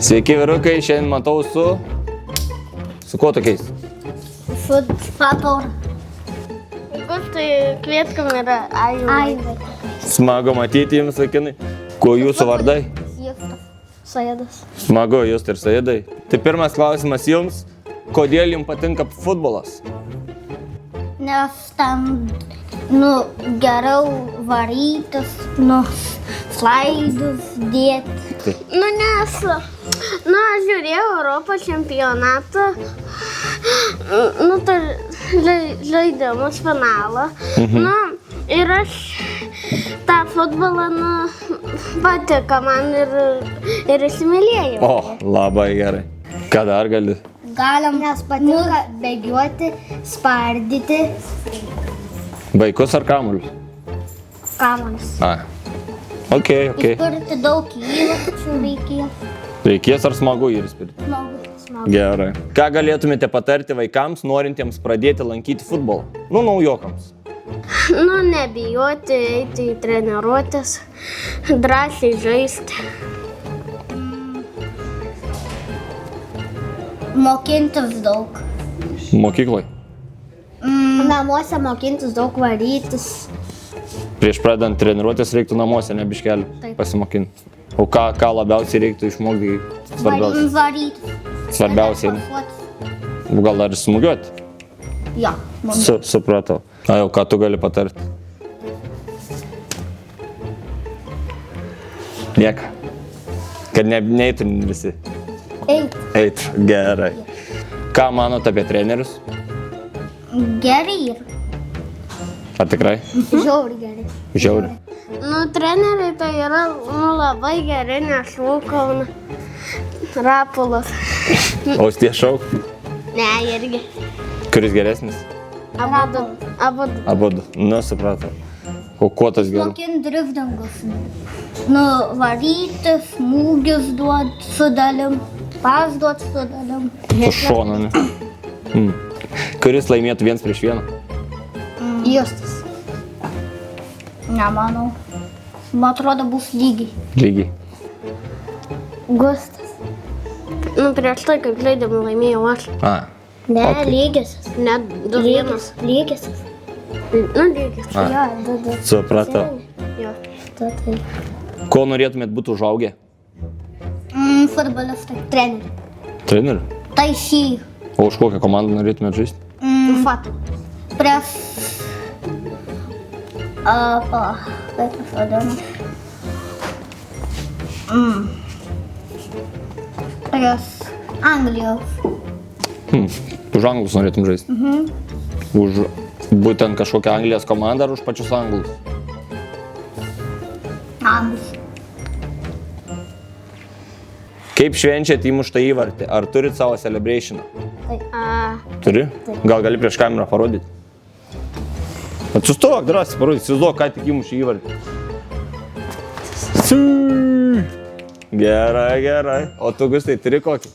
Sveiki, vyrukai, šiandien matau su kuo tokiais? Fataur. Tai kvietkam yra Aivai. Smagu matyti jums, vaikinai. Kuo jūsų vardai? Justas. Sajedas. Smagu, jūs ir Sajedai. Tai pirmas klausimas jums. Kodėl jums patinka futbolas? Nes ten, geriau varytis, slaidus dėti. Nes, aš žiūrėjau Europos čempionatą, žaidimus finalą. Ir aš tą futbolą, patiko man ir įsimylėjau. O, labai gerai. Ką dar gali? Galim, nes patinka bėgioti, spardyti. Vaikus ar kamuolius? Kamuolis. Ok. Įspirti daug įvačių reikėjo. Reikės ar smagu jį įspirti? Smagu. Gerai. Ką galėtumėte patarti vaikams, norintiems pradėti lankyti futbolą? Naujokams. Nebijoti, eiti į treniruotes, drąsiai žaisti. Mokintis daug. Mokyklai. Namuose mokintis daug varytis. Prieš pradant treniruotis reiktų namuose, ne biškelį Taip. pasimokinti. O ką labiausiai reiktų išmokti? Varytis. Svarbiausiai. Gal dar ir smūgiuoti? Jo. Supratau. Jau, ką tu gali patarti? Nieko. Kad neeitų visi. Eit. Gerai. Ką manot apie trenerius? Gerai ir. Ar tikrai? Žiauri gerai. Žiauri. Treneriai tai yra labai geri, nes Lūkauna, Rapolas. O tie šau? Ne, irgi. Kuris geresnis? Abudu. Supratau. O kuo tas gerai? Mokin driftingus. Varytis, smūgius duot su dalim, pas duot su dalim. Su šonu, ne? Kuris laimėtų 1-1? Justas. Nemanau. Man atrodo, bus lygiai. Lygiai. Gustas. Prieš tai, kaip žaidimą laimėjau aš. Ne, Ok. lygiasis. Ne, 2-1. Lygiasis. Lygis. Jo, du. Supratau. Jo. Tai. Ko norėtumėt būti užaugę? Futbolistai. Treneriai. Treneriu? Taisy. O už kokią komandą norėtumėt žaisti? Fataur. Prieš... Kaip aš vadinu? Prieš Anglijos. Už anglus norėtum žaisti? Už būtent kažkokią Anglijos komandą ar už pačius anglus? Anglijos. Kaip švenčiat įmuštą įvartį? Ar turit savo celebrationą? Turi? Gal gali prieš kamerą parodyti? Atsistok, drąsiai parodyti, įsivaizduok, ką tik įmušė įvartį. Gerai. O tu, Gustai, turi kokį?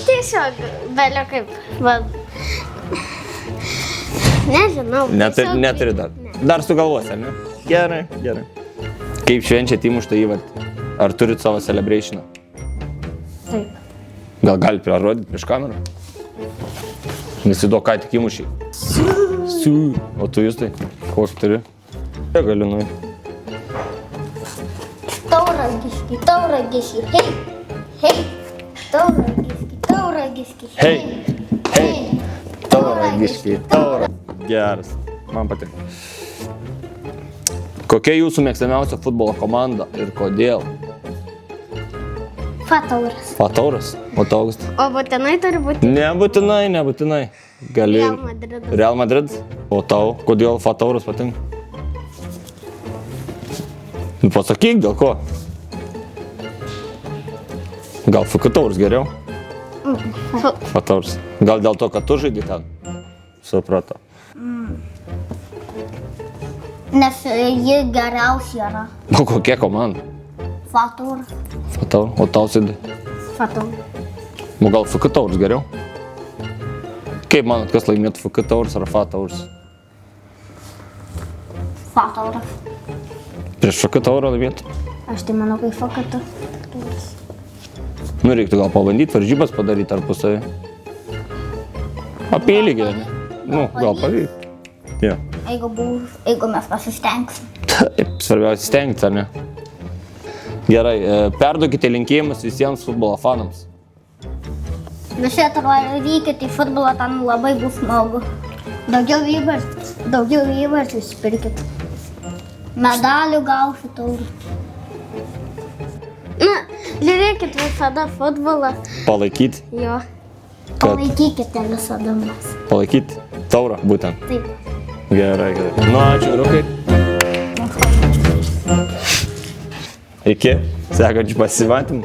Tiesiog, belio kaip, nežinau. Neturi dar. Dar sugalvosi, ar ne? Gerai. Kaip švenčiat įmuštą įvartį? Ar turit savo celebrationą? Taip. Gal gali parodyti prieš kamerą? Nesiduok, ką tik įmušė. O tu, Justai, kokį turi? Galiu nueiti. Tauragiški. Hei. Tauragiški. Hei. Tauragiški. Geras. Man patinka. Kokia jūsų mėgstamiausia futbolo komanda ir kodėl? Fatauras. Fatauras? O tau, Augustai? O būtinai turi būti Nebūtinai. Gali... Real Madridas. Real Madrid? O tau, kodėl Fatauras patinka? Pasakyk, dėl ko? Gal FK Taurus geriau? Fatauras. Gal dėl to, kad tu žaidži ten? Supratau. Nes ji geriausia yra. O kokia komanda? Fatauras. Fatauras. O tau, Sidai? Fatauras. O gal FK Taurus geriau? Kaip manot, kas laimėtų FK Taurus ar Fatauras? Fatauras. Prieš FK Taurą laimėtų? Aš tai manau, kaip fakatu. Nu, reiktų gal pabandyti varžybas padaryti tarpusavį. Apylygiai, ne? Nu, gal pavyks. Jo. Jeigu mes pasistengsim. Taip, svarbiausia stengti, ar ne? Gerai, perduokite linkėjimus visiems futbolo fanams. Visi atvykite į futbolą, ten labai bus smagu. Daugiau įvarčių spirkit. Medalių gausit taurų. Na, žiūrėkit visada futbolą. Palaikyti, Jo. Palaikykite visada mus. palaikyti taurą, būtent. Taip. Gerai, gerai. Nu, ačiū, vyrukai. Iki sekančių pasimatymų.